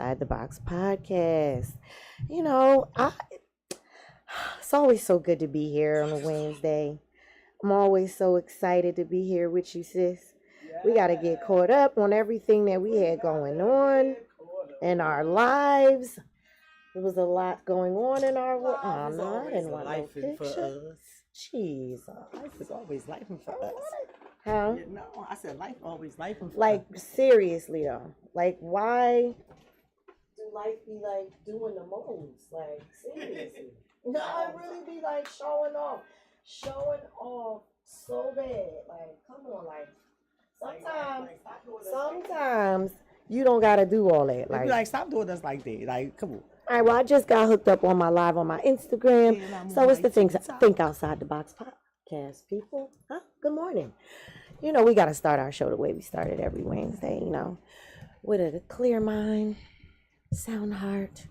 Outside the Box podcast. You know, it's always so good to be here on a Wednesday. I'm always so excited to be here with you, sis. We got to get caught up on everything that we had going on in our lives. There was a lot going on in our world. Oh, no, I didn't want no picture. Jesus. Life is always lifing for us. Huh? Yeah, no, I said life always lifing for Like, us. seriously, though. Like, why do life be, like, doing the most? Like, seriously. No, I really be, like, showing off so bad. Like, come on, like, sometimes you don't got to do all that. Like, stop doing us like that. Like, come on. All right, well, I just got hooked up on my live on my Instagram. So it's the Think Outside the Box podcast, people. Huh? Good morning. You know, we got to start our show the way we started every Wednesday, you know, with a clear mind, sound heart.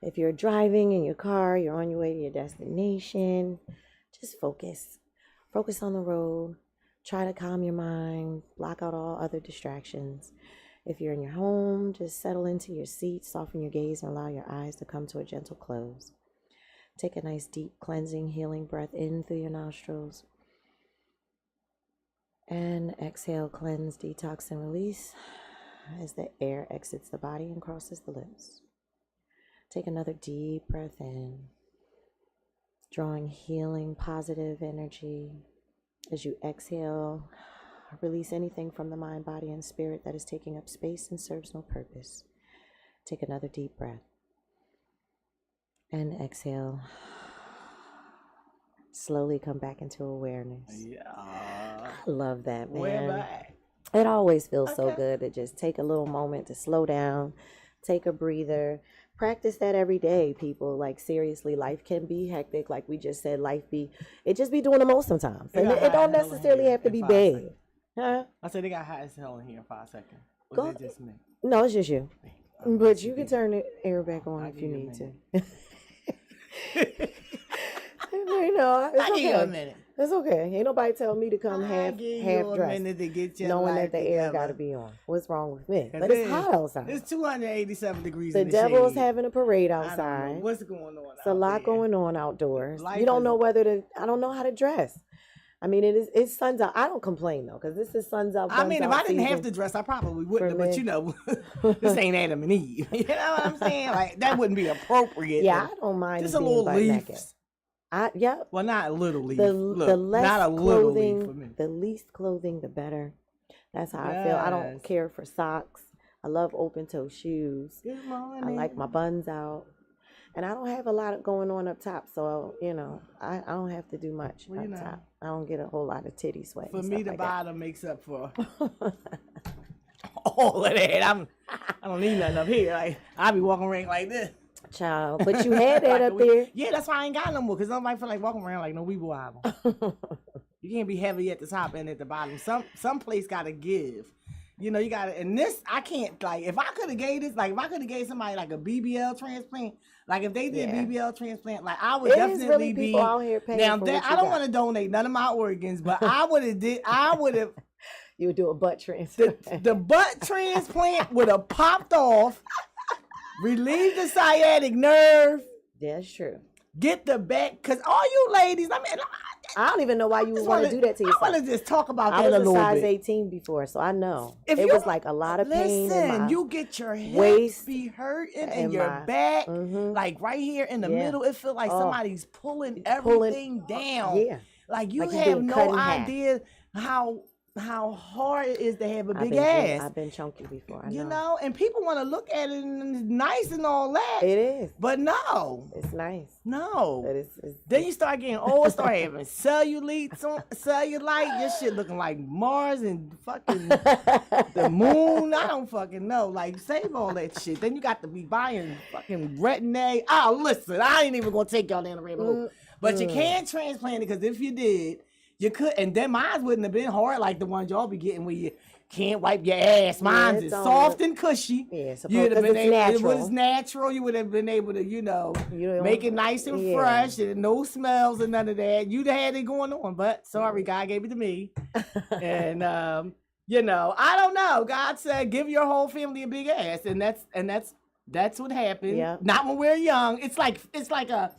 If you're driving in your car, you're on your way to your destination, just focus. Focus on the road. Try to calm your mind, block out all other distractions. If you're in your home, just settle into your seat, soften your gaze, and allow your eyes to come to a gentle close. Take a nice, deep, cleansing, healing breath in through your nostrils. And exhale, cleanse, detox, and release as the air exits the body and crosses the lips. Take another deep breath in, drawing healing, positive energy. As you exhale, release anything from the mind, body, and spirit that is taking up space and serves no purpose. Take another deep breath. And exhale. Slowly come back into awareness. Yeah. I love that, man. We're back. It always feels so good to just take a little moment to slow down, take a breather. Practice that every day, people. Like, seriously, life can be hectic. Like we just said, it just be doing the most sometimes. And it don't necessarily have to be bad. Huh? I said they got hot as hell in here in 5 seconds. Go. It just me? No, it's just you. But you can turn the air back on if you need to. You know, it's Give you a okay. minute. It's okay. Ain't nobody tell me to come half dressed, To get your knowing life that the air together. got to be on. What's wrong with me? But it's hot outside. It's 287 degrees The in the devil is shade. having a parade I don't know outside. what's going on? It's a lot going on outdoors. Life You don't is- know I don't know how to dress. I mean, it's sun's out. I don't complain though, because this is sun's out. I mean, if I didn't have season. to dress, I probably wouldn't. For But me. you know, this ain't Adam and Eve. You know what I'm saying? Like, that wouldn't be appropriate. Yeah, I don't mind. Just a being little butt leaf. naked. Yeah. Well, not a little leaf. The Look, less not a little leaf for clothing, me. the least clothing, the better. That's how I feel. I don't Yes. care for socks. I love open toe shoes. Good morning. I like my buns out. And I don't have a lot going on up top, so, you know, I don't have to do much Well, you up know. top. I don't get a whole lot of titty sweat. For and me, stuff the like bottom makes up for all of that. I don't need nothing up here. Like, I be walking around like this. Child, but you had that Like up a there. Yeah, that's why I ain't got no more. Because nobody feel like walking around like no weeble album. You can't be heavy at the top and at the bottom. Some place got to give. You know, you got to, and this, I can't, like, if I could have gave this, like, if I could have gave somebody, like, a BBL transplant, like, if they did Yeah. BBL transplant, like, I would It is definitely really be. people out here paying Now, for that, what you I don't got. want to donate none of my organs, but I would have, You would do a butt transplant. the butt transplant would have popped off, relieved the sciatic nerve, That's true. get the back, because all you ladies, I mean, I don't even know why you would want to do that to I yourself. want to just talk about I that was a a little size bit. 18 before, so I know. If It you- was like a lot of pain in Listen, my you get your waist hips be hurting and and your my- back, Mhm. like right here in the Yeah. middle. It feels like Oh. somebody's pulling Pulling- everything down. Yeah. Like you Like you have being no cut in half. idea how hard it is to have a big been, ass. I've been chunky before. I You know, and people want to look at it and it's nice and all that. It is. But no, It's nice. no. But it's Then you start getting old, start having cellulite, your shit looking like Mars and fucking the moon. I don't fucking know. Like, save all that shit. Then you got to be buying fucking retin-A. Oh, listen, I ain't even gonna take y'all down the rabbit hole. But you can't transplant it, because if you did, you could, and then mine wouldn't have been hard like the ones y'all be getting where you can't wipe your ass. Mine's it's is on soft the- and cushy. Yeah, You'd have been able, natural. it was natural. You would have been able to, You don't- make it nice and yeah. fresh and no smells and none of that. You'd have had it going on, but sorry, God gave it to me. And I don't know. God said, give your whole family a big ass, and that's That's what happened. Yeah. Not when we're young. It's like an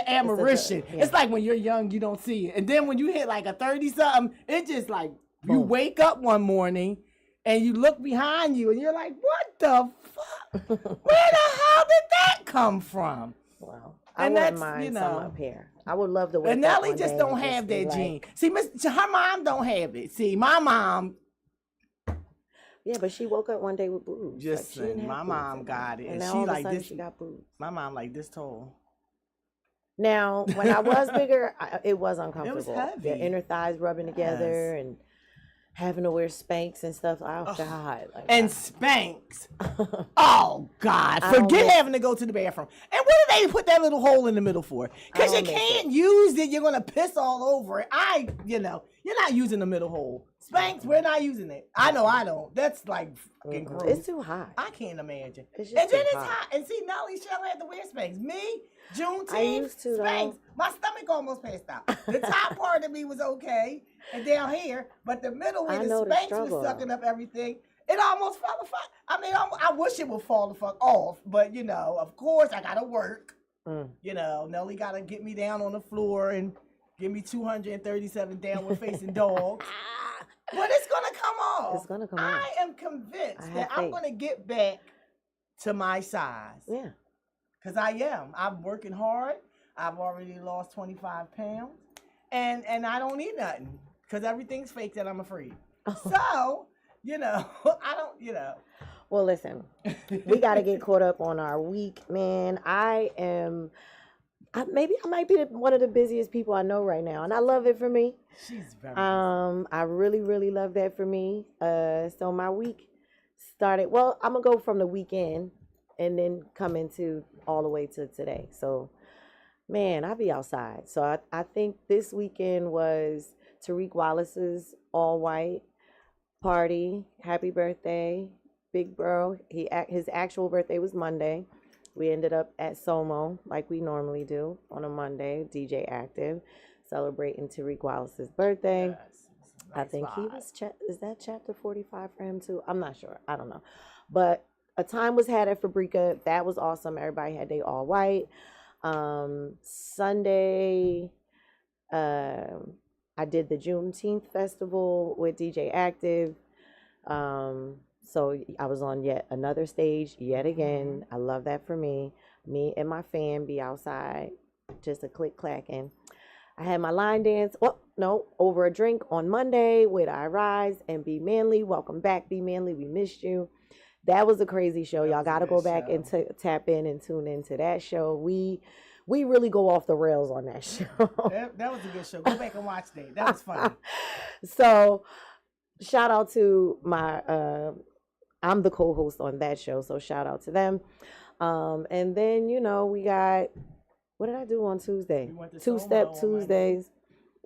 admiration. Yeah. It's like when you're young, you don't see it. And then when you hit like a 30-something, it's just like you Boom. wake up one morning and you look behind you and you're like, what the fuck? Where the hell did that come from? Wow. I And wouldn't that's, mind you some know. up here. I would love to wake And up Nelly one just day don't and have be that like, gene. See, her mom don't have it. See, my mom, yeah, but she woke up one day with boobs. just she didn't saying, have my boobs mom at got all. it. And And now she all of a like sudden this. she got boobs. My mom like this tall. Now, when I was bigger, it was uncomfortable. heavy. The inner thighs rubbing together and having to wear Spanx and stuff. Oh, God. Like, And Spanx. Oh, God. I don't Forget miss having to go to the bathroom. And what do they put that little hole in the middle for? Because you don't miss can't use it. You're going to piss all over it. You're not using the middle hole. Spanx, we're not using it. I know I don't. That's like fucking gross. It's too hot. I can't imagine. It's just And then too it's hot. hot. And see, Nelly, she don't have to wear Spanx. Me, Juneteenth, I used to, though. Spanx. My stomach almost passed out. The top part of me was okay, and down here, but the middle where I the know the Spanx struggle. was sucking up everything, it almost fell the fuck. I mean, I wish it would fall the fuck off, but of course, I gotta work. Nelly gotta get me down on the floor and give me 237 downward facing dogs. But it's gonna come off. It's gonna come off. I am convinced that I'm faith. gonna get back to my size. Yeah. Because I am. I'm working hard. I've already lost 25 pounds. And I don't need nothing. Because everything's fake that I'm afraid. So, I don't. Well, listen, we got to get caught up on our week, man. I might be one of the busiest people I know right now, and I love it for me. She's very I really, really love that for me. So my week started, well, I'm going to go from the weekend and then come into all the way to today. So, man, I'll be outside. So I think this weekend was Tariq Wallace's all white party. Happy birthday, big bro. His actual birthday was Monday. We ended up at Somo like we normally do on a Monday. DJ Active celebrating Tariq Wallace's birthday. Yes. I think he was. Is that chapter 45 for him too? I'm not sure. I don't know. But a time was had at Fabrica. That was awesome. Everybody had their all white. Sunday, I did the Juneteenth festival with DJ Active. So I was on yet another stage yet again. I love that for me. Me and my fam be outside, just a click clacking. I had my line dance. Oh, no, over a drink on Monday with I Rise and Be Manly. Welcome back, Be Manly. We missed you. That was a crazy show. Y'all got to go back and tap in and tune into that show. We really go off the rails on that show. That was a good show. Go back and watch that. That was funny. So shout out to my, I'm the co-host on that show. So shout out to them. And then, we got, what did I do on Tuesday? Two-step Tuesdays.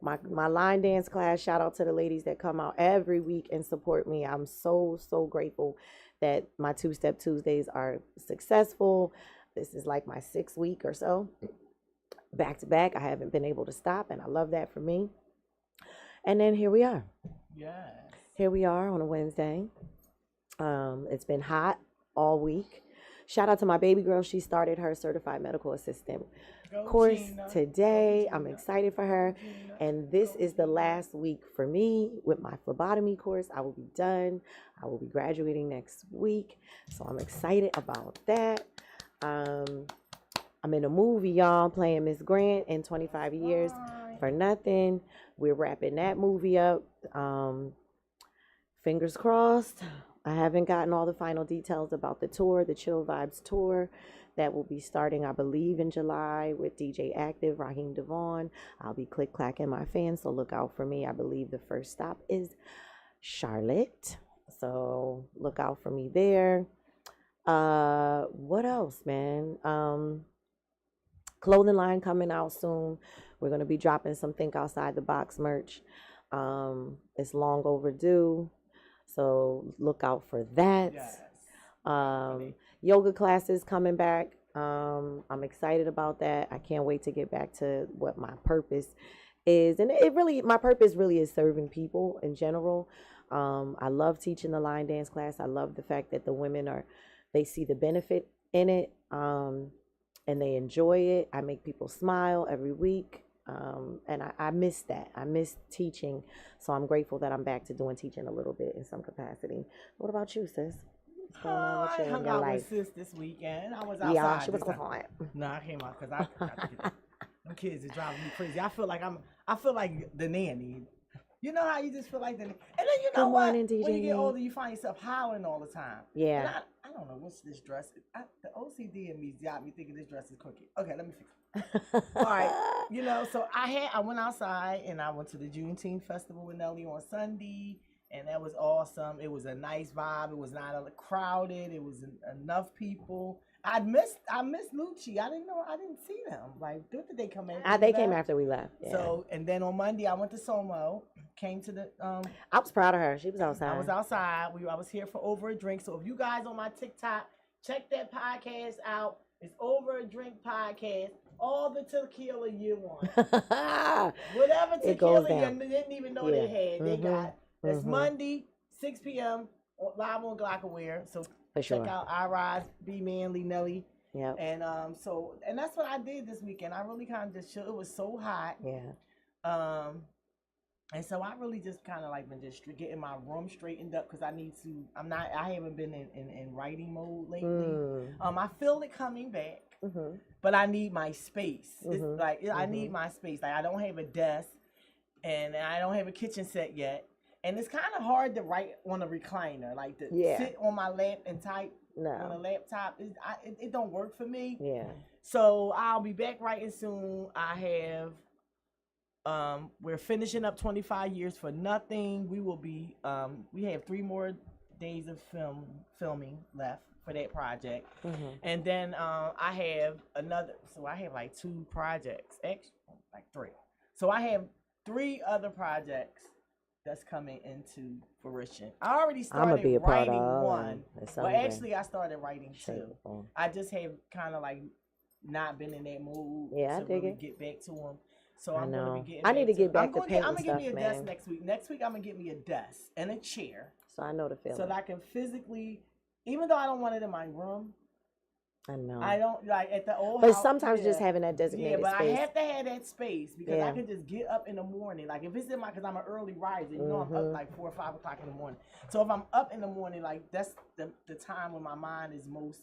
My line dance class. Shout out to the ladies that come out every week and support me. I'm so, so grateful that my two-step Tuesdays are successful. This is like my 6th week or so. Back to back. I haven't been able to stop, and I love that for me. And then here we are. Yes. Here we are on a Wednesday. It's been hot all week. Shout out to my baby girl. She started her certified medical assistant course today. I'm excited for her. And this is the last week for me with my phlebotomy course. I will be done. I will be graduating next week. So I'm excited about that. I'm in a movie, y'all, playing Miss Grant in 25 Years for Nothing. We're wrapping that movie up. Fingers crossed. I haven't gotten all the final details about the tour, the Chill Vibes tour that will be starting, I believe, in July with DJ Active, Raheem Devon. I'll be click-clacking my fans, so look out for me. I believe the first stop is Charlotte, so look out for me there. What else, man? Clothing line coming out soon. We're going to be dropping some Think Outside the Box merch. It's long overdue. So look out for that. Yes. Yoga classes coming back. I'm excited about that. I can't wait to get back to what my purpose is. And my purpose really is serving people in general. I love teaching the line dance class. I love the fact that the women they see the benefit in it, and they enjoy it. I make people smile every week. And I miss that. I miss teaching. So I'm grateful that I'm back to doing teaching a little bit in some capacity. What about you, sis? What's going on with I you in hung your out life? with sis this weekend. I was outside. Yeah, she was this time. on. No, I came out because I got to get them kids are driving me crazy. I feel like the nanny. You know how you just feel like the nanny. And then you know Good what? morning, DJ When you get Nate. older, you find yourself howling all the time. Yeah. And I don't know what's this dress. The OCD in me got me thinking this dress is crooked. Okay, let me fix it. All right, you know, so I went outside and I went to the Juneteenth festival with Nelly on Sunday, and that was awesome. It was a nice vibe. It was not crowded. It was enough people. I missed Lucci. I didn't see them. Like, did they come in? They came after we left. Yeah. So, and then on Monday I went to Somo. Came to the I was proud of her. She was outside. I was outside. I was here for Over a Drink. So if you guys on my TikTok, check that podcast out. It's Over a Drink podcast. All the tequila you want. Whatever tequila you didn't even know they had. They got. It's Monday, 6 p.m. live on Glockaware. So check out iRise, Be Manly, Nelly. Yeah. And and that's what I did this weekend. I really kind of just chill. It was so hot. Yeah. And so I really just kind of like been just getting my room straightened up because I haven't been in writing mode lately. I feel it coming back, but I need my space. It's like I need my space. Like I don't have a desk and I don't have a kitchen set yet. And it's kind of hard to write on a recliner, like to sit on my lap and type on a laptop. It don't work for me. Yeah. So I'll be back writing soon. We're finishing up 25 years for nothing. We will be we have 3 more days of filming left for that project. And then I have like 2 projects, actually like 3. So I have 3 other projects that's coming into fruition. I already started writing one, but actually I started writing 2. I just have kind of like not been in that mood to really get back to them. So I'm gonna be getting. I need to get back to painting I'm gonna get me a stuff, desk man. next week. Next week I'm gonna get me a desk and a chair. So I know the feeling. So that I can physically, even though I don't want it in my room. I know. I don't like at the old but house. Sometimes just having that designated space. Yeah, but I have to have that space because I can just get up in the morning. Like if it's in because I'm an early riser, you know, I'm up like 4 or 5 o'clock in the morning. So if I'm up in the morning, like that's the time when my mind is most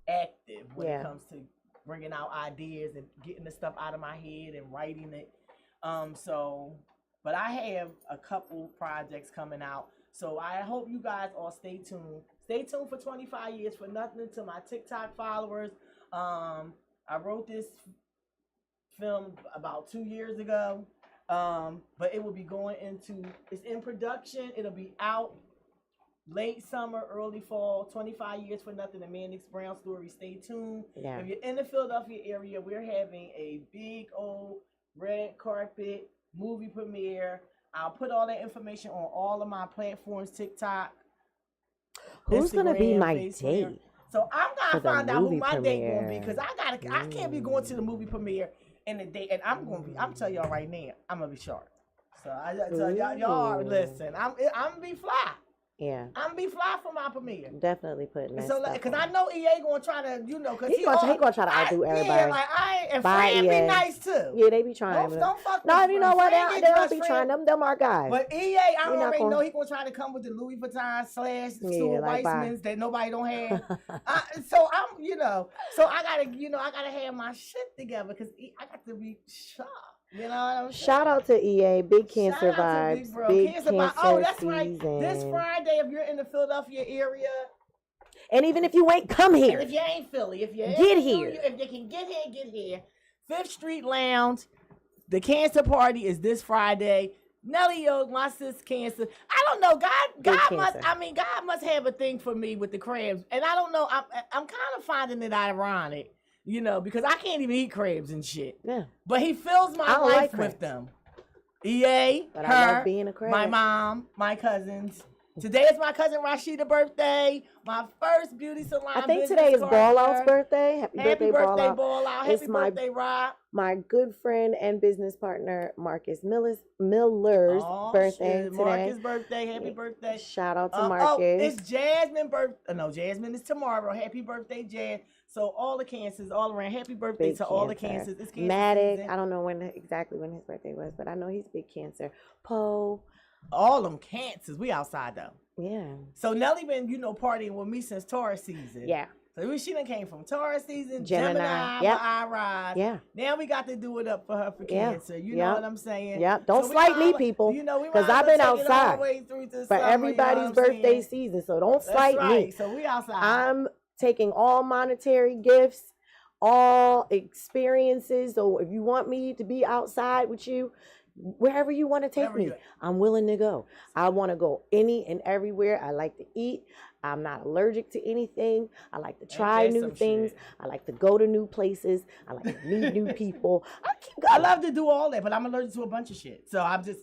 active when it comes to bringing out ideas and getting the stuff out of my head and writing it. But I have a couple projects coming out. So I hope you guys all stay tuned. Stay tuned for 25 years for nothing to my TikTok followers. I wrote this film about 2 years ago. But it will be it's in production. It'll be out late summer, early fall, 25 years for nothing, the Mannix Brown story. Stay tuned. Yeah. If you're in the Philadelphia area, we're having a big old red carpet movie premiere. I'll put all that information on all of my platforms, TikTok. Who's Instagram, gonna be my Facebook. date? So I'm gonna find out who my date gonna be because I can't be going to the movie premiere in the day, and I'm telling y'all right now, I'm gonna be sharp. So I tell y'all listen, I'm gonna be fly. Yeah, I'm gonna be fly for my premiere. Definitely putting that. So, because I know EA gonna try to, cause he gonna try to outdo everybody. Yeah, like and Fran be nice too. Yeah, they be trying. Don't fuck. No, you know what? They'll be trying. Them are guys. But EA, I already know he gonna try to come with the Louis Vuitton / Stuart Weissmans that nobody don't have. So I'm, so I gotta have my shit together because I got to be sharp. You know what I'm saying? Shout out to EA, Big Cancer Vibes, Big Cancer that's season. Right. This Friday, if you're in the Philadelphia area, and even if you ain't, come here. And if you ain't Philly, if you get here, if you can get here. 5th Street Lounge. The Cancer Party is this Friday. Nelly Yoga, my sis Cancer. I don't know. God must have a thing for me with the crabs, and I don't know. I'm kind of finding it ironic. Because I can't even eat crabs and shit. Yeah. But he fills my life with them. EA, but her, I love being a crab. my mom, my cousins. Today is my cousin Rashida's birthday. My first beauty salon. I think today is Ball Out's birthday. Happy birthday, Ball Out. It's Happy birthday, Rob. My good friend and business partner Marcus Miller's birthday today. Marcus' birthday. Happy birthday. Shout out to Marcus. It's Jasmine's birthday. No, Jasmine is tomorrow. Happy birthday, Jan. So all the cancers all around. Happy birthday to all the cancers. It's cancer Matic, season. I don't know exactly when his birthday was, but I know he's big cancer. Poe. All them cancers. We outside though. Yeah. So Nelly been, partying with me since Taurus season. Yeah. So she done came from Taurus season, Gemini. Yep. I rise. Yeah. Now we got to do it up for her for Cancer. You know what I'm saying? Yeah. Don't slight me, people. Because I've been outside for everybody's birthday season. So don't slight me. So we outside. I'm taking all monetary gifts, all experiences. So if you want me to be outside with you, wherever you want to take me, I'm willing to go. I want to go any and everywhere. I like to eat. I'm not allergic to anything. I like to try new things. I like to go to new places. I like to meet new people. I love to do all that, but I'm allergic to a bunch of shit. So I'm just,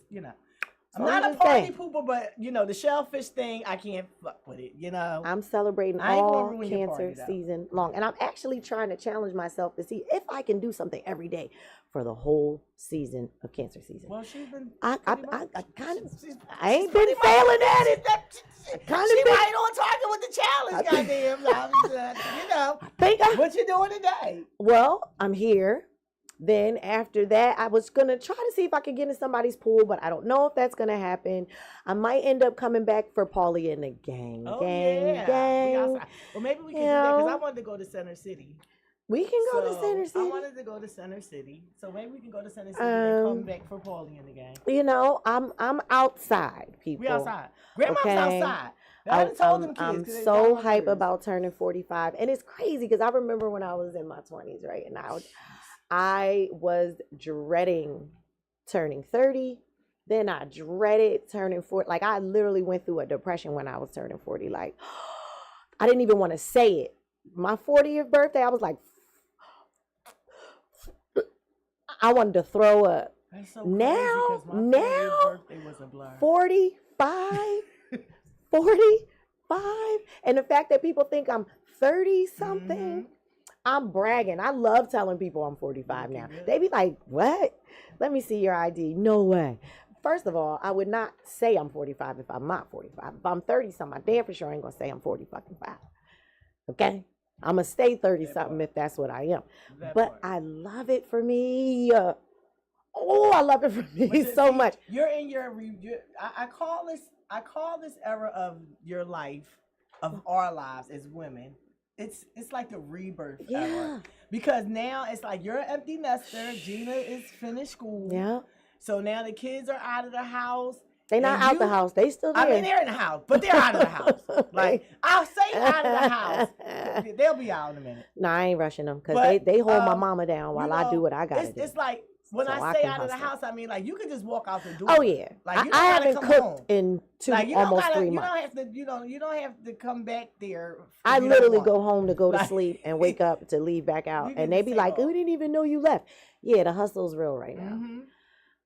I'm not a party pooper, but the shellfish thing, I can't fuck with it. I'm celebrating all Cancer season long, and I'm actually trying to challenge myself to see if I can do something every day for the whole season of Cancer season. Well, she's been. I ain't been failing at it. She right on target with the challenge, goddamn. What you doing today? Well, I'm here. Then after that, I was going to try to see if I could get in somebody's pool, but I don't know if that's going to happen. I might end up coming back for Paulie and the gang. Gang. Well, maybe we can do that because I wanted to go to Center City. We can go to Center City. I wanted to go to Center City. So maybe we can go to Center City and come back for Paulie and the gang. I'm outside, people. We outside. Grandma's outside. I told them kids. I'm so hype about turning 45. And it's crazy because I remember when I was in my 20s, right? And I was dreading turning 30. Then I dreaded turning 40. Like, I literally went through a depression when I was turning 40. Like, I didn't even want to say it. My 40th birthday, I was like, I wanted to throw up. That's so now, birthday was a blur. 45, 45. And the fact that people think I'm 30 something. Mm-hmm. I'm bragging. I love telling people I'm 45 now. They be like, what? Let me see your ID. No way. First of all, I would not say I'm 45 if I'm not 45. If I'm 30 something, I damn for sure ain't going to say I'm 40 fucking 5. Okay? I'm going to stay 30 something if that's what I am. But I love it for me. I love it for me so much. You're in your I call this era of your life, of our lives as women. It's like the rebirth era. Because now it's like you're an empty nester. Gina is finished school. Yeah. So now the kids are out of the house. They not out the house. They still there. I mean, they're in the house, but they're out of the house. Like, I'll say out of the house. They'll be out in a minute. No, I ain't rushing them because they hold my mama down while I do what I got to do. It's like, when I say out of the house, I mean, like, you can just walk out the door. Oh, yeah. Like, I haven't cooked in almost 3 months. You don't have to come back there. I literally go home to go to sleep and wake up to leave back out. And they be like, we didn't even know you left. Yeah, the hustle's real right now. Mm-hmm.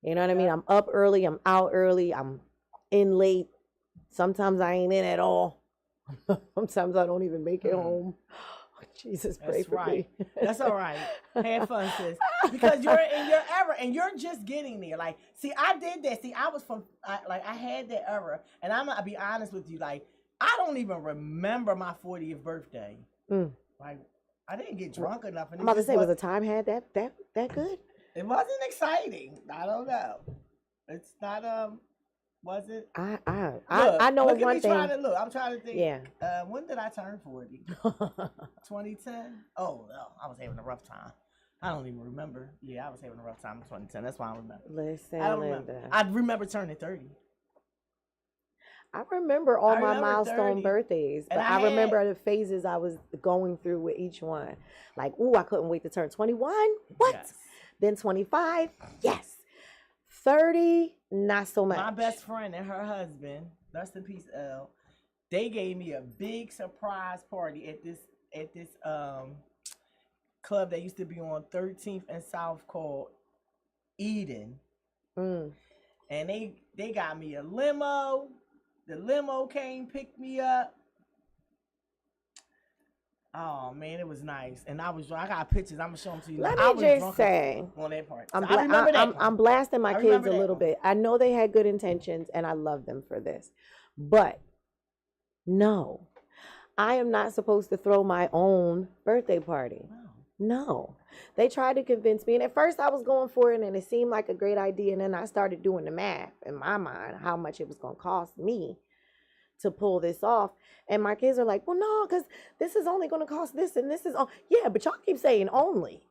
You know what I mean? I'm up early. I'm out early. I'm in late. Sometimes I ain't in at all. Sometimes I don't even make it home. Jesus, pray for me. That's all right. Have fun, sis. Because you're in your era and you're just getting there. Like, see, I did that. See, I was I had that era. And I'm going to be honest with you. Like, I don't even remember my 40th birthday. Like, I didn't get drunk enough. And I'm about to say, was the time had that good? It wasn't exciting. I don't know. It's not, was it? I know one thing. I'm trying to think. Yeah. When did I turn 40? 2010? Oh, no. I was having a rough time. I don't even remember. Yeah, I was having a rough time in 2010. That's why I remember. Listen, I don't remember. I remember turning 30. I remember all my milestone birthdays, but I remember the phases I was going through with each one. Like, I couldn't wait to turn 21. What? Yes. Then 25. Yes. 30. Not so much. My best friend and her husband, rest in peace, Elle, they gave me a big surprise party at this club that used to be on 13th and South called Eden. And they got me a limo. The limo came, picked me up. Oh man, it was nice, and I got pictures. I'm gonna show them to you. Let I me was just drunk say, on that part. I'm, So I remember that. I'm blasting my kids a little one. bit. I know they had good intentions, and I love them for this, but no, I am not supposed to throw my own birthday party. No. They tried to convince me, and at first I was going for it, and it seemed like a great idea, and then I started doing the math in my mind how much it was going to cost me to pull this off. And my kids are like, well, no, because this is only going to cost this, and this is all. Yeah, but y'all keep saying only,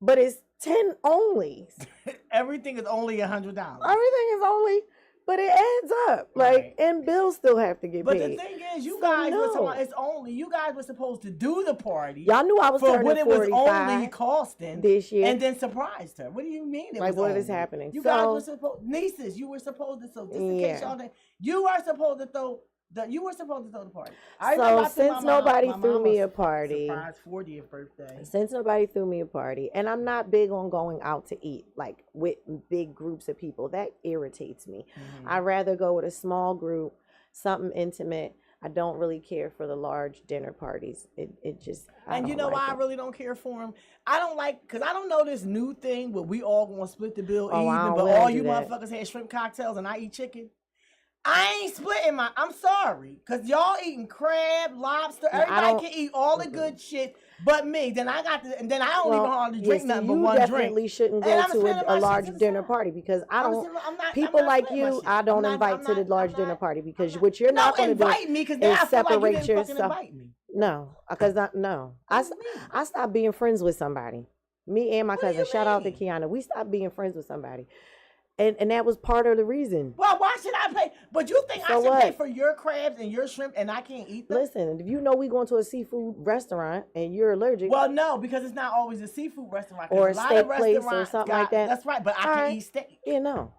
but it's 10 onlys. Everything is only $100. Everything is only, but it adds up. Like, and bills still have to get paid. But the thing is, you guys were talking about it's only. You guys were supposed to do the party. Y'all knew I was for turning what it was 45 only costing this year, and then surprised her. What do you mean? Like, what is happening? You guys were supposed nieces. You were supposed to. So just in case y'all didn't, you were supposed to throw. You were supposed to throw the party. So since nobody threw me a party, surprise 40th birthday. Since nobody threw me a party, and I'm not big on going out to eat, like with big groups of people. That irritates me. Mm-hmm. I'd rather go with a small group, something intimate. I don't really care for the large dinner parties. It just. And you know why I really don't care for them? I don't like, because I don't know this new thing where we all gonna split the bill even, but all you motherfuckers had shrimp cocktails and I eat chicken. I ain't splitting I'm sorry, because y'all eating crab, lobster, everybody can eat all the good shit but me. Then I got and then I don't even hardly drink nothing but one drink. You definitely shouldn't go to a large dinner party because I don't, people like you, I don't invite to the large dinner party because what you're not going to do is separate yourself. No, because I stopped being friends with somebody. Me and my cousin, shout out to Kiana, we stopped being friends with somebody. And that was part of the reason. Well, why should I pay? But you think I should pay for your crabs and your shrimp and I can't eat them? Listen, if you know we going to a seafood restaurant and you're allergic. Well, no, because it's not always a seafood restaurant. Or a steak place or something like that. That's right, but I can eat steak. You know,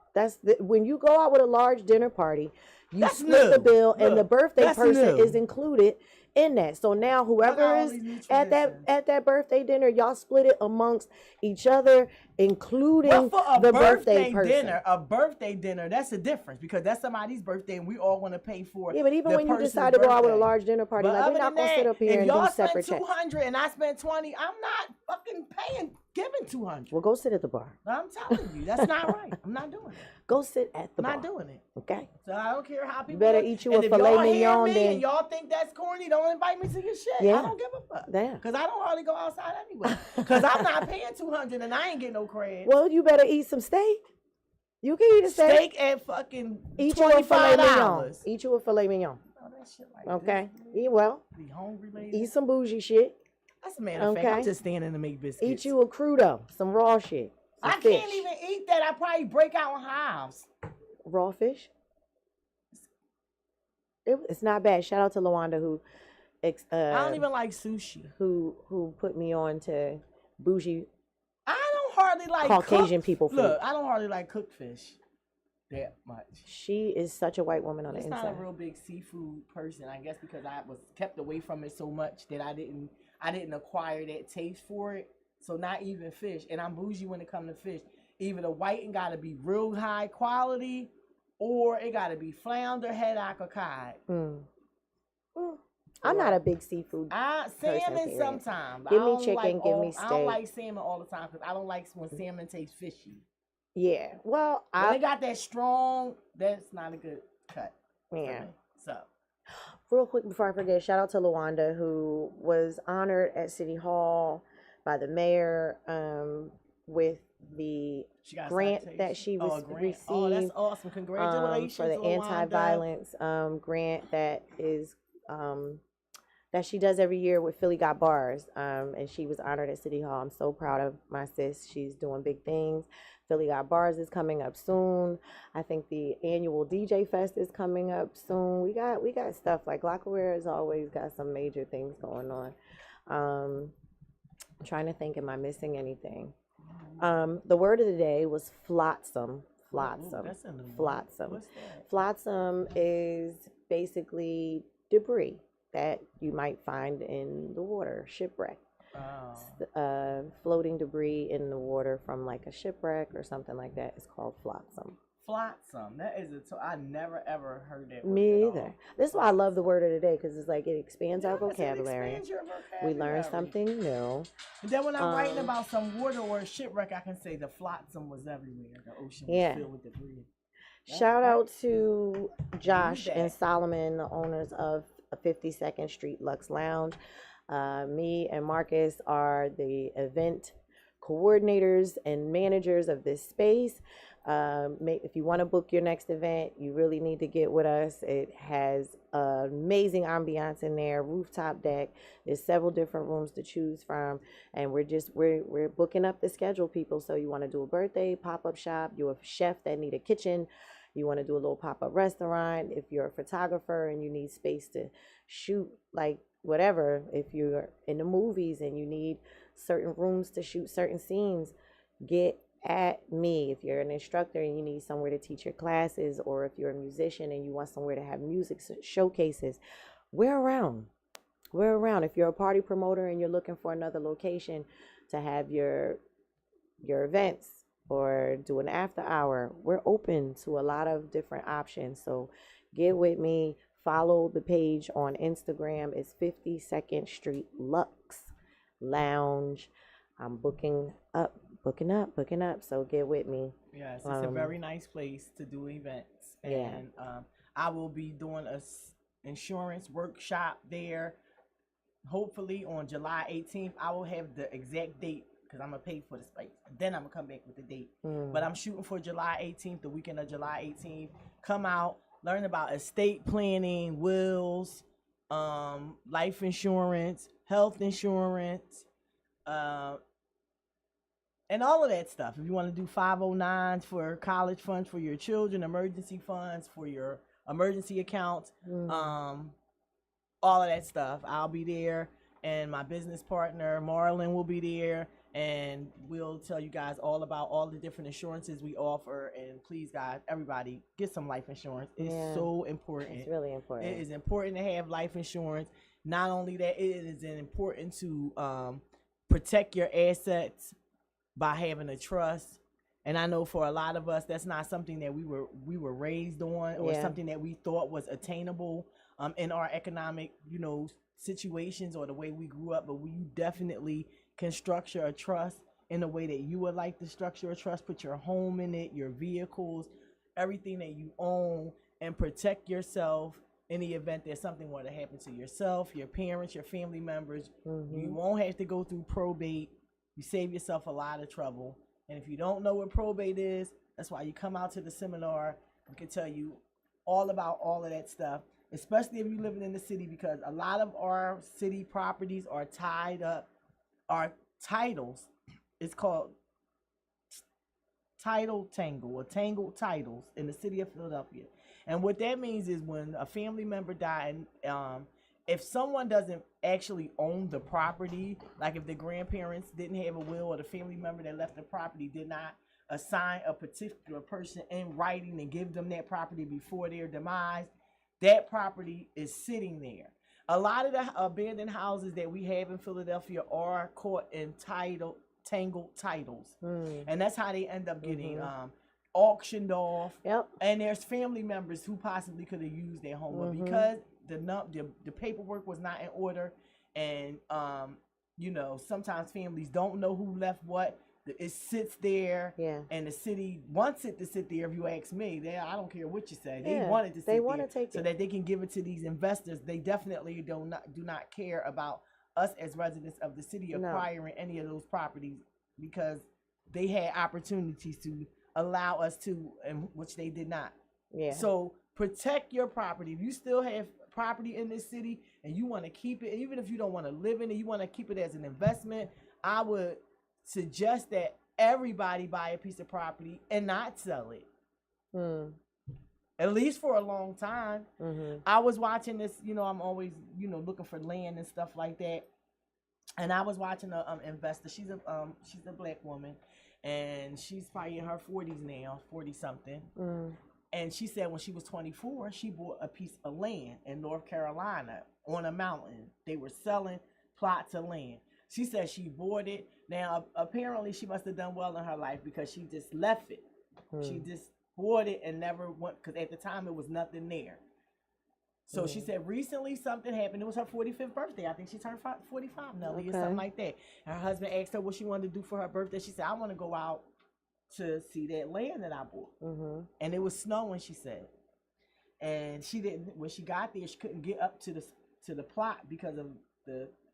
when you go out with a large dinner party, you split the bill and the birthday person is included in that. So now whoever is at that birthday dinner, y'all split it amongst each other, including the birthday person. A birthday dinner, that's the difference because that's somebody's birthday and we all want to pay for it. Yeah, but even when you decide to go out with a large dinner party, like we're not gonna sit up here and do separate checks. If y'all spend $200 and I spend $20, I'm not fucking giving $200. Well, go sit at the bar. I'm telling you, that's not right. I'm not doing it. Go sit at the bar. Not doing it. Okay. So I don't care how people. You better eat you a filet mignon. And y'all think that's corny? Don't invite me to your shit. Yeah. I don't give a fuck. Damn. Because I don't hardly go outside anyway. Because I'm not paying $200 and I ain't getting no crabs. Well, you better eat some steak. You can eat a steak. Steak at fucking eat you a filet mignon. Eat you a filet mignon. Oh, that shit like okay. This. Eat well. Be hungry later. Eat some bougie shit. That's a matter of fact. I'm just standing to make biscuits. Eat you a crudo, some raw shit. I can't even eat that. I probably break out in hives. Raw fish. It's not bad. Shout out to Lawanda who. I don't even like sushi. Who put me on to bougie. I don't hardly like Caucasian people food. Look, I don't hardly like cooked fish that much. She is such a white woman on the inside. I'm not a real big seafood person. I guess because I was kept away from it so much that I didn't acquire that taste for it. So not even fish. And I'm bougie when it comes to fish. Either the whiting got to be real high quality, or it got to be flounder, haddock, or cod. I'm not a big seafood salmon sometimes. Give me chicken, give me steak. I don't like salmon all the time because I don't like when salmon tastes fishy. Yeah, well, when they got that strong, that's not a good cut. Yeah. So, real quick before I forget, shout out to Lawanda who was honored at City Hall by the mayor with the grant that she received. Oh, that's awesome! Congratulations for the anti-violence grant that is that she does every year with Philly Got Bars, and she was honored at City Hall. I'm so proud of my sis. She's doing big things. Philly Got Bars is coming up soon. I think the annual DJ Fest is coming up soon. We got stuff like Lockaware has always got some major things going on. I'm trying to think, am I missing anything? The word of the day was flotsam. Flotsam. Flotsam. What's that? Flotsam is basically debris that you might find in the water, shipwreck. Floating debris in the water from like a shipwreck or something like that is called flotsam. Flotsam. That is I never ever heard that word Me at either. all. This is why I love the word of the day because it's like it expands our Yes, it vocabulary. expands your We learn vocabulary. something new. And then when I'm writing about some water or a shipwreck, I can say the flotsam was everywhere. The ocean was filled with debris. Shout out to Josh and Solomon, the owners of 52nd Street Lux Lounge. Me and Marcus are the event coordinators and managers of this space. If you want to book your next event, you really need to get with us. It has amazing ambiance in there, rooftop deck. There's several different rooms to choose from, and we're booking up the schedule, people. So you want to do a birthday pop-up shop, you're a chef that need a kitchen, you want to do a little pop-up restaurant, if you're a photographer and you need space to shoot like whatever, if you're in the movies and you need certain rooms to shoot certain scenes, get at me. If you're an instructor and you need somewhere to teach your classes, or if you're a musician and you want somewhere to have music showcases, we're around. If you're a party promoter and you're looking for another location to have your events or do an after hour, we're open to a lot of different options. So get with me. Follow the page on Instagram. It's 52nd Street Lux Lounge. I'm booking up. So get with me. Yes, it's a very nice place to do events. And I will be doing a insurance workshop there. Hopefully on July 18th. I will have the exact date because I'm going to pay for the space. Then I'm going to come back with the date. But I'm shooting for July 18th, the weekend of July 18th. Come out, learn about estate planning, wills, life insurance, health insurance, and all of that stuff. If you want to do 509s for college funds for your children, emergency funds for your emergency accounts, all of that stuff. I'll be there, and my business partner, Marlon, will be there, and we'll tell you guys all about all the different insurances we offer. And please, guys, everybody, get some life insurance. It's so important. It's really important. It is important to have life insurance. Not only that, it is important to protect your assets by having a trust. And I know for a lot of us, that's not something that we were raised on, or something that we thought was attainable in our economic, situations or the way we grew up. But you definitely can structure a trust in the way that you would like to structure a trust. Put your home in it, your vehicles, everything that you own, and protect yourself in the event that something were to happen to yourself, your parents, your family members. You won't have to go through probate. You save yourself a lot of trouble. And if you don't know what probate is, that's why you come out to the seminar. We can tell you all about all of that stuff, especially if you're living in the city, because a lot of our city properties are tied up. Our titles, it's called title tangle, or tangled titles in the city of Philadelphia. And what that means is when a family member died, if someone doesn't actually own the property, like if the grandparents didn't have a will, or the family member that left the property did not assign a particular person in writing and give them that property before their demise, that property is sitting there. A lot of the abandoned houses that we have in Philadelphia are caught in tangled titles. And that's how they end up getting auctioned off. And there's family members who possibly could have used their home, but because the paperwork was not in order, and sometimes families don't know who left what. It sits there, and the city wants it to sit there. If you ask me, I don't care what you say. They want it to sit there so that they can give it to these investors. They definitely do not care about us as residents of the city acquiring any of those properties, because they had opportunities to allow us to, and which they did not. So protect your property. If you still have property in this city and you want to keep it, even if you don't want to live in it, you want to keep it as an investment, I would suggest that everybody buy a piece of property and not sell it. At least for a long time. I was watching this, I'm always, looking for land and stuff like that. And I was watching an investor. She's a black woman, and she's probably in her 40s now, 40 something. And she said when she was 24, she bought a piece of land in North Carolina on a mountain. They were selling plots of land. She said she bought it. Now, apparently she must have done well in her life, because she just left it. She just bought it and never went, because at the time it was nothing there. So she said recently something happened. It was her 45th birthday. I think she turned 45, Nelly, or something like that. And her husband asked her what she wanted to do for her birthday. She said, I want to go out to see that land that I bought. And it was snowing, she said. And she didn't, when she got there, she couldn't get up to the plot because of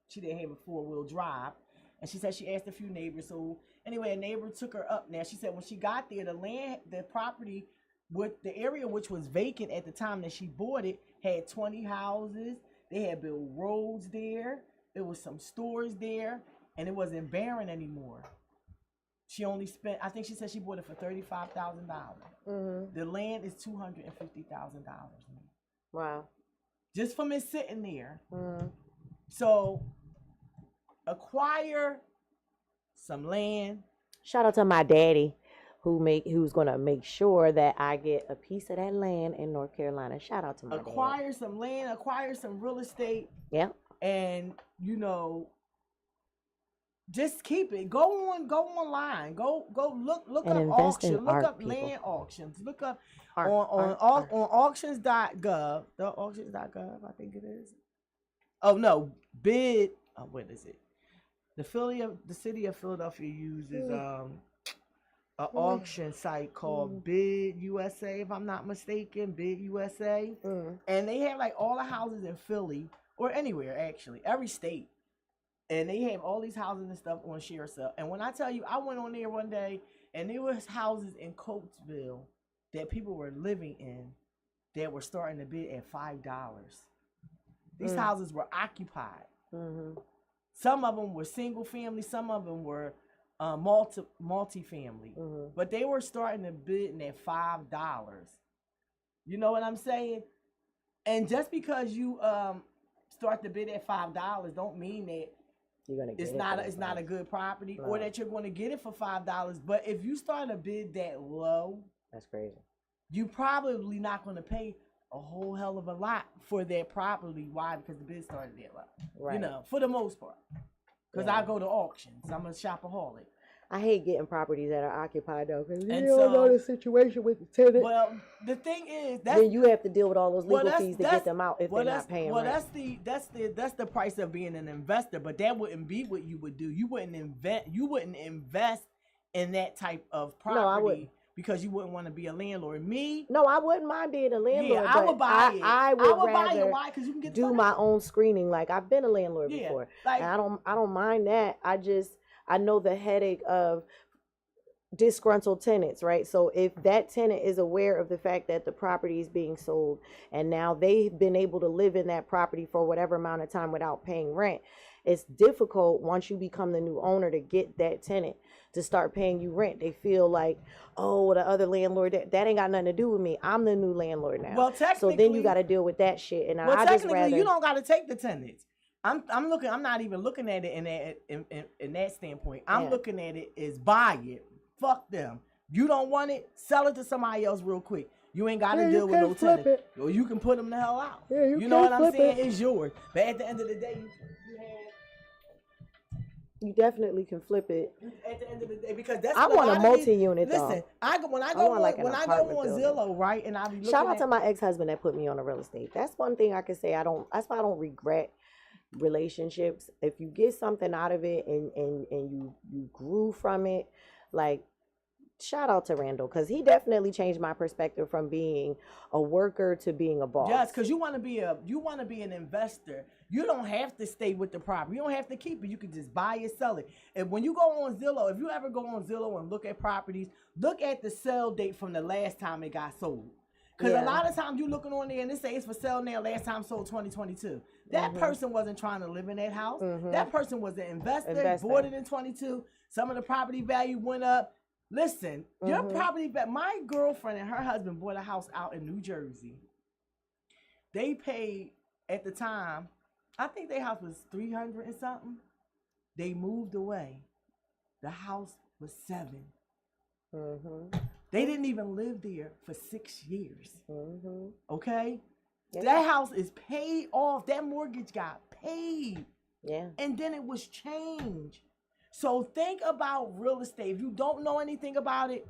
she didn't have a 4-wheel drive. And she said she asked a few neighbors. So anyway, a neighbor took her up. Now she said when she got there, the property with the area which was vacant at the time that she bought it had 20 houses. They had built roads there. There was some stores there, and it wasn't barren anymore. She only spent, I think she said she bought it for $35,000. The land is $250,000. Wow. Just from it sitting there. So acquire some land. Shout out to my daddy who's gonna make sure that I get a piece of that land in North Carolina. Shout out to my acquire some land, acquire some real estate. Yeah. And just keep it. Go online. Go look up auctions. Look up land auctions. Look up on auctions.gov. The auctions.gov, I think it is. Oh no, bid. Oh, what is it? The city of Philadelphia uses an auction site called Bid USA, if I'm not mistaken. Bid USA, and they have like all the houses in Philly or anywhere actually, every state. And they have all these houses and stuff on share sale. And when I tell you, I went on there one day and there was houses in Coatesville that people were living in that were starting to bid at $5. These houses were occupied. Some of them were single family. Some of them were multi-family. But they were starting to bid at $5. You know what I'm saying? And just because you start to bid at $5 don't mean that it's not a good property or that you're going to get it for $5. But if you start to bid that low, that's crazy. You probably not going to pay a whole hell of a lot for that property. Why? Because the bid started that low. Right. For the most part. Because I go to auctions. I'm a shopaholic. I hate getting properties that are occupied though, because you don't know the situation with the tenant. Well, the thing is, then you have to deal with all those legal fees to get them out if they're not paying. Well, that's the price of being an investor, but that wouldn't be what you would do. You wouldn't invest in that type of property. No, I wouldn't. Because you wouldn't want to be a landlord. No, I wouldn't mind being a landlord. Yeah, I would buy it. I would buy rather it. Why? Because you can get do my own screening. Like I've been a landlord before. Like, and I don't mind that. I know the headache of disgruntled tenants, right? So if that tenant is aware of the fact that the property is being sold and now they've been able to live in that property for whatever amount of time without paying rent, it's difficult once you become the new owner to get that tenant to start paying you rent. They feel like, oh, the other landlord, that ain't got nothing to do with me. I'm the new landlord now. Well, technically, so then you got to deal with that shit. And I just rather you don't got to take the tenants. I'm not even looking at it in that standpoint. I'm looking at it as buy it. Fuck them. You don't want it, sell it to somebody else real quick. You ain't got to deal with no tenant. Or you can put them the hell out. Yeah, you know what I'm saying? It's yours. But at the end of the day, you definitely can flip it. At the end of the day, because that's I want a multi-unit. Listen, when I go on Zillow, right, and I be looking. Shout out to my ex-husband that put me on the real estate. That's one thing I can say. That's why I don't regret relationships. If you get something out of it and you grew from it, like. Shout out to Randall, because he definitely changed my perspective from being a worker to being a boss. Yes, because you want to be an investor. You don't have to stay with the property. You don't have to keep it. You can just buy it, sell it. And when you go on Zillow, if you ever go on Zillow and look at properties, look at the sale date from the last time it got sold. Because a lot of times you looking on there and it says it's for sale now, last time sold 2022. That person wasn't trying to live in that house. That person was an investor, bought it in 22. Some of the property value went up. Listen, your property, my girlfriend and her husband bought a house out in New Jersey. They paid, at the time, I think their house was $300 and something. They moved away. The house was $7. They didn't even live there for 6 years. Okay? Yeah. That house is paid off. That mortgage got paid. Yeah. And then it was changed. So think about real estate. If you don't know anything about it,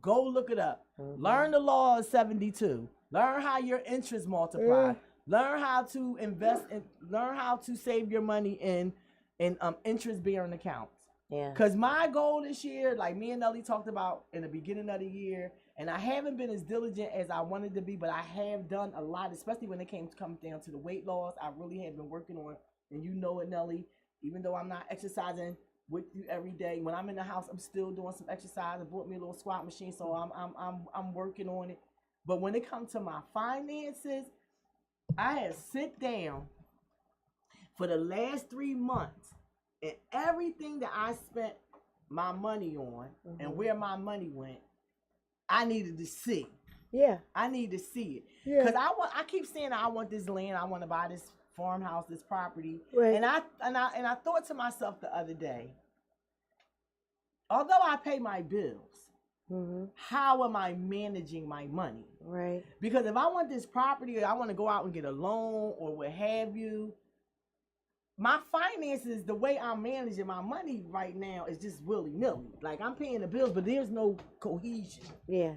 Go look it up. Mm-hmm. Learn the law of 72. Learn how your interest multiply. Learn how to invest and learn how to save your money in interest bearing accounts. Yeah. Because my goal this year, like me and Nelly talked about in the beginning of the year, and I haven't been as diligent as I wanted to be, but I have done a lot, especially when it comes down to the weight loss. I really have been working on, and you know it, Nelly, even though I'm not exercising with you every day, when I'm in the house, I'm still doing some exercise. I bought me a little squat machine, so I'm working on it. But when it comes to my finances, I have sit down for the last 3 months, and everything that I spent my money on and where my money went, I needed to see. Yeah. I need to see it. Yeah. Because I keep saying I want this land, I want to buy this farmhouse, this property. Right. And I thought to myself the other day, although I pay my bills, how am I managing my money? Right. Because if I want this property or I want to go out and get a loan or what have you, my finances, the way I'm managing my money right now is just willy-nilly. Like, I'm paying the bills, but there's no cohesion. Yeah.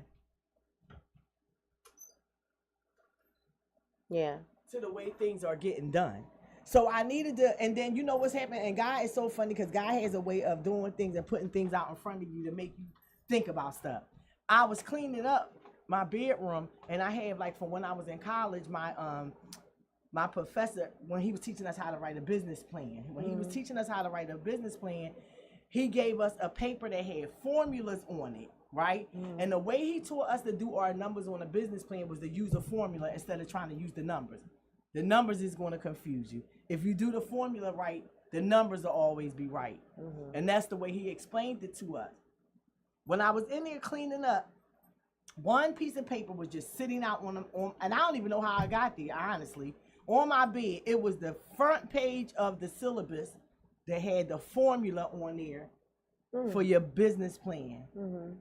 Yeah. To the way things are getting done. So I needed to, and then you know what's happening, and God is so funny because God has a way of doing things and putting things out in front of you to make you think about stuff. I was cleaning up my bedroom, and I have, like, from when I was in college, my professor, when he was teaching us how to write a business plan, he gave us a paper that had formulas on it, right? And the way he taught us to do our numbers on a business plan was to use a formula instead of trying to use the numbers. The numbers is going to confuse you. If you do the formula right, the numbers will always be right. And that's the way he explained it to us. When I was in there cleaning up, one piece of paper was just sitting out on and I don't even know how I got there, honestly. On my bed, it was the front page of the syllabus that had the formula on there for your business plan,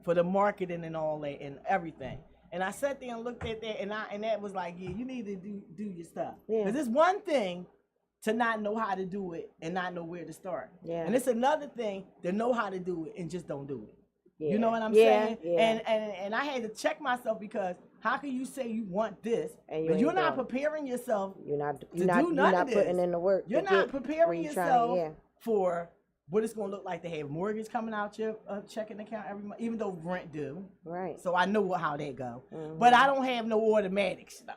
for the marketing and all that and everything. And I sat there and looked at that, and that was like, yeah, you need to do your stuff. Because it's one thing to not know how to do it and not know where to start. Yeah. And it's another thing to know how to do it and just don't do it. Yeah. You know what I'm saying? Yeah. And I had to check myself because how can you say you want this, but you're not preparing yourself to do none of this? You're not putting in the work. You're not preparing yourself for what it's going to look like to have mortgage coming out your checking account every month, even though rent do. Right. So I know how that go. But I don't have no automatic stuff.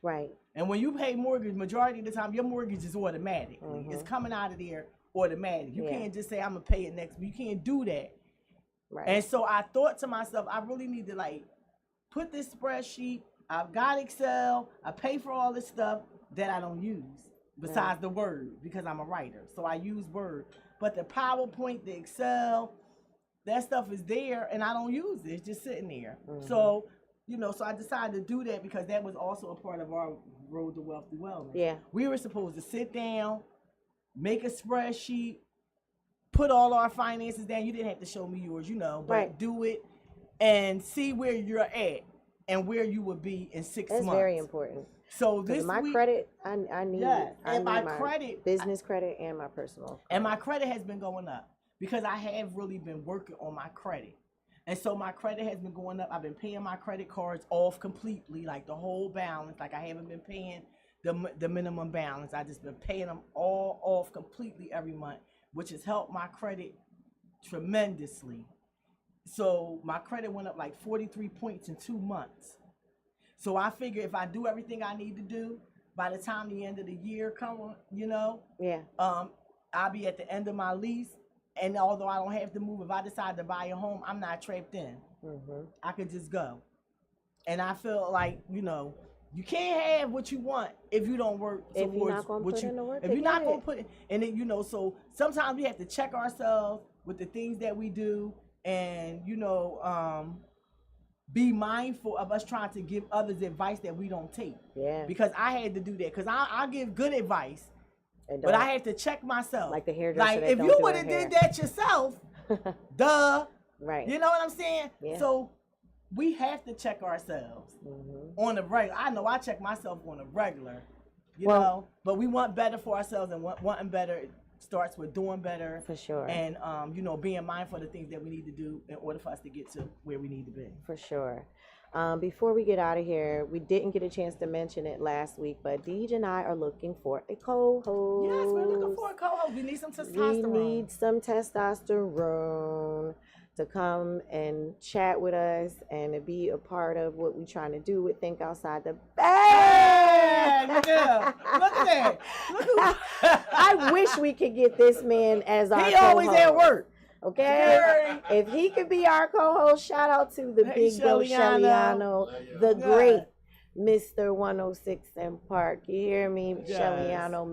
Right. And when you pay mortgage, majority of the time, your mortgage is automatic. It's coming out of there automatic. You can't just say, I'm going to pay it next. You can't do that. Right. And so I thought to myself, I really need to, like, put this spreadsheet. I've got Excel. I pay for all this stuff that I don't use besides the Word because I'm a writer. So I use Word. But the PowerPoint, the Excel, that stuff is there and I don't use it. It's just sitting there. So, you know, so I decided to do that because that was also a part of our road to wealthy wellness. Yeah. We were supposed to sit down, make a spreadsheet, put all our finances down. You didn't have to show me yours, you know, but do it and see where you're at and where you would be in 6 months. That's very important. So this my week, credit, I need it. I need my credit, business credit and my personal credit. And my credit has been going up because I have really been working on my credit. And so my credit has been going up. I've been paying my credit cards off completely, like the whole balance. Like I haven't been paying the minimum balance. I just been paying them all off completely every month, which has helped my credit tremendously. So my credit went up like 43 points in 2 months. So I figure if I do everything I need to do, by the time the end of the year comes, you know, I'll be at the end of my lease. And although I don't have to move, if I decide to buy a home, I'm not trapped in. I could just go. And I feel like, you know, you can't have what you want if you don't work if you're not going to put in the work. If you're not going to put it, and then, you know, so sometimes we have to check ourselves with the things that we do and, you know, be mindful of us trying to give others advice that we don't take. Yeah. Because I had to do that. Because I'll give good advice, but I had to check myself. Like the hairdresser. Like if you would have did that yourself, duh. Right. You know what I'm saying? Yeah. So we have to check ourselves on a regular. I know I check myself on a regular, you know, but we want better for ourselves and wanting better starts with doing better. For sure. And, you know, being mindful of the things that we need to do in order for us to get to where we need to be. For sure. Before we get out of here, we didn't get a chance to mention it last week, but Deej and I are looking for a co-host. Yes, we're looking for a co-host. We need some testosterone. We need some testosterone to come and chat with us and to be a part of what we're trying to do with Think Outside the Bag. Hey, look at that. I wish we could get this man as our He always co-host. at work. Okay, if he could be our co-host, shout out to the big Bill Shelliano, the great Mr. 106 and Park. You hear me, Yes. Shelliano,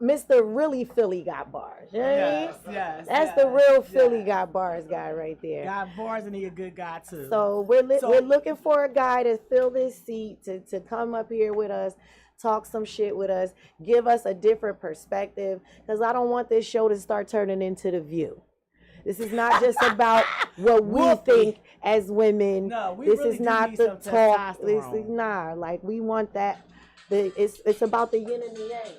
Mr. Really Philly got bars. You know what I mean? Yes. That's the real Philly got bars guy right there. Got bars and he a good guy too. So we're looking for a guy to fill this seat to come up here with us. Talk some shit with us, give us a different perspective, because I don't want this show to start turning into The View. This is not just about what we think as women. No, we this really is not need the some talk. This testosterone. is not like we want that. It's about the yin and the yang.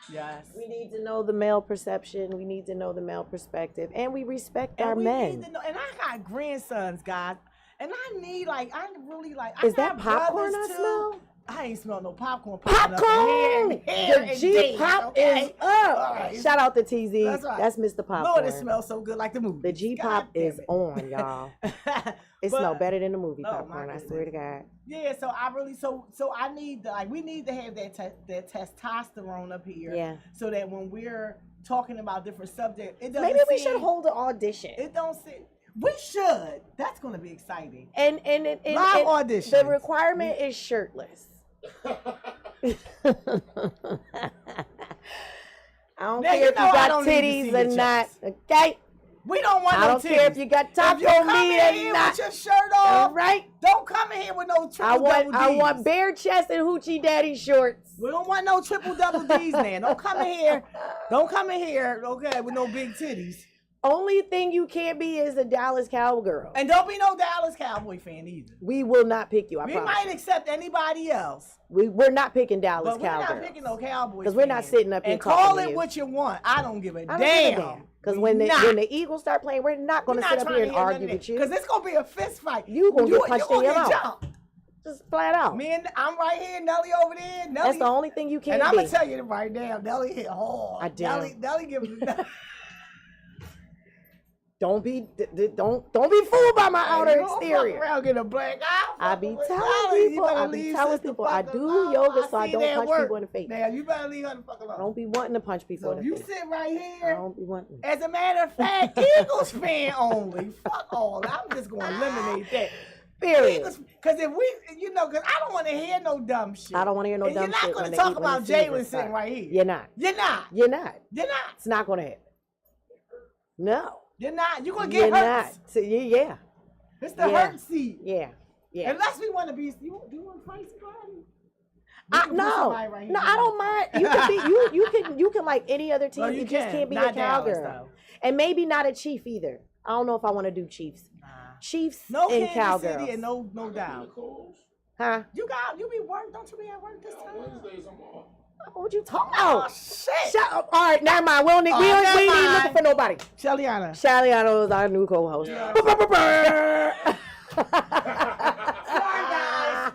Yes. We need to know the male perception. We need to know the male perspective, and we respect our we men. Need to know, and I got grandsons, guys, and I need I really I Is that got popcorn brothers, I too. smell? I ain't smell no popcorn. Popcorn! The G pop is up. Right. Shout out to TZ. That's right. That's Mr. Popcorn. Lord, it smells so good like the movie. The G pop is on, y'all. It smells better than the movie Oh, popcorn. I swear to God. Yeah, so I really so I need we need to have that testosterone up here. Yeah. So that when we're talking about different subjects, it doesn't. Maybe we should hold an audition. It don't seem. We should. That's going to be exciting. And Live audition. The requirement is shirtless. I don't Now, care you if know you I got don't need to see titties your or not. chest. Okay. We don't want I no don't care if you got top If you on come me in or here not. with your shirt off, All right. don't come in here with no triple I double D's. want bare chest and hoochie daddy shorts. We don't want no triple double D's, man. Don't come in here. Don't come in here, okay, with no big titties. Only thing you can't be is a Dallas Cowgirl. And don't be no Dallas Cowboy fan either. We will not pick you. I We promise. might accept anybody else, We're not picking Dallas but we're Cowgirls. not picking no Cowboys. Because we're not fan. sitting up here and talking call to it you. what you want. I don't give a I don't give a damn. Because when the Eagles start playing, we're not going to sit up here and argue with you. Because it's going to be a fist fight. You gonna get punched in your gonna mouth. get jumped. Just flat out. Me and I'm right here, Nelly over there. Nelly, That's the only thing you can't and I'm be. gonna tell you right now, Nelly hit hard. I do. Nelly give me. Don't be fooled by my outer exterior. Around, get a black eye. I be telling people I do yoga so I don't punch people in the face. Now you better leave her the fuck alone. Don't be wanting to punch people So in if the you face. sit right I here, don't be wanting. as a matter of fact, Eagles fan only. Fuck all. I'm just gonna eliminate that. Period. Because if we, because I don't want to hear no dumb shit. I don't want to hear no And dumb shit. You're not when going to talk when about the season Jalen sitting starts. right here. You're not. You're not. You're not. You're not. It's not going to happen. No. You're not. You're going to You're get hurt. not. So, yeah. It's the hurt seat. Yeah. Yeah. Unless we want to be, do you want to fight somebody? No, Right no, I don't mind. You can be, you can like any other team. Well, you you just can. can't be Not a cowgirl, Dallas, and maybe not a chief either. I don't know if I want to do Chiefs. Chiefs No and Kansas cowgirls. City and no doubt. Huh? You be work? Don't you be at work this time? What you talking Oh about? shit! Shut up. All right, never mind. We ain't never mind. looking for nobody. Shelliana. Shaliano is our new co-host. Yeah. Sorry guys.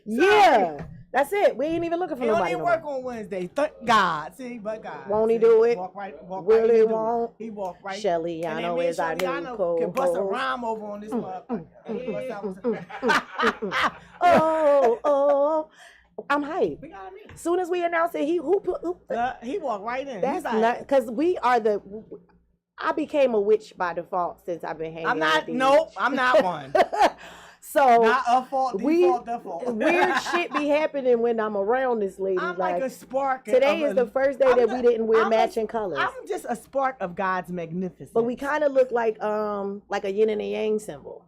Yeah, that's it. We ain't even looking for He nobody. only no more. work on Wednesday. Thank God. See, but God. Won't he See, do it? Walk right. Will he won't? He walk right. Shelly, And I then know me and is our new Shelliano can bust a co-host. rhyme over on this motherfucker. Oh, I'm hyped. We got him in. Soon as we announce it, he He walked right in. that's He's like, not because we are the. I became a witch by default since I've been hanging. I'm not. with these. Nope. I'm not one. So Not a fault. Default. Default. weird shit be happening when I'm around this lady. I'm like a spark. Today is the first day that we didn't wear matching colors. I'm just a spark of God's magnificence. But we kind of look like a yin and a yang symbol.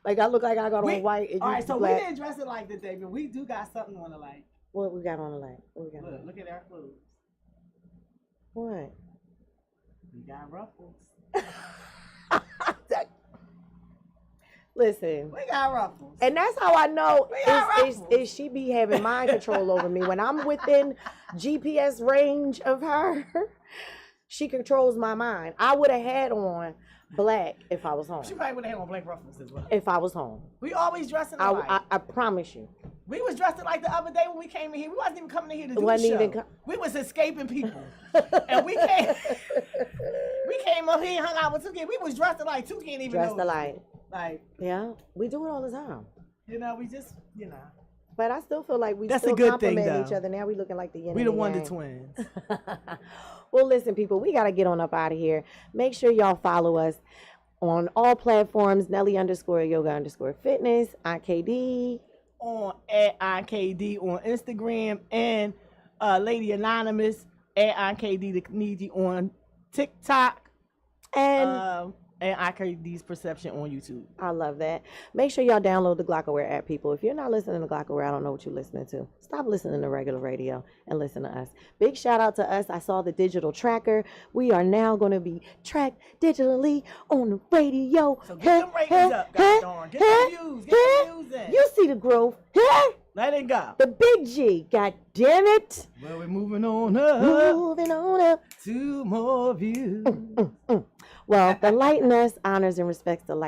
Like I look like I got on white. And all you right, so black. we didn't dress it like today, but we do got something on the light. What we got on the light? What we got? Look at our clothes. What? We got ruffles. Listen. We got ruffles. And that's how I know We got ruffles. is she be having mind control over me. When I'm within GPS range of her, she controls my mind. I would have had on black if I was home. She probably would have had on black ruffles as well. If I was home. We always dressing alike. I promise you. We was dressing like the other day when we came in here. We wasn't even coming in here to do Wasn't the even show. We was escaping people. And we came up here and hung out with Toucan. We was dressed alike. Toucan even Dressed know. alike. Like, Yeah, we do it all the time. you know, we just, you know. But I still feel like we That's still a good thing, compliment though. each other. Now we looking like the yin We and the Wonder yang. Twins. Well, listen, people, we got to get on up out of here. Make sure y'all follow us on all platforms, Nelly_Yoga_Fitness, IKD. On at IKD on Instagram and Lady Anonymous at IKD the Needy on TikTok And and IKD's Perception on YouTube. I love that. Make sure y'all download the Glockaware app, people. If you're not listening to Glockaware, I don't know what you're listening to. Stop listening to regular radio and listen to us. Big shout out to us. I saw the digital tracker. We are now going to be tracked digitally on the radio. So get them ratings up, God darn. Get the views. Get the views in. You see the growth. Let it go. The big G. God damn it. Well, we're moving on up Moving on up. to more views. Well, the lightness honors and respects the light.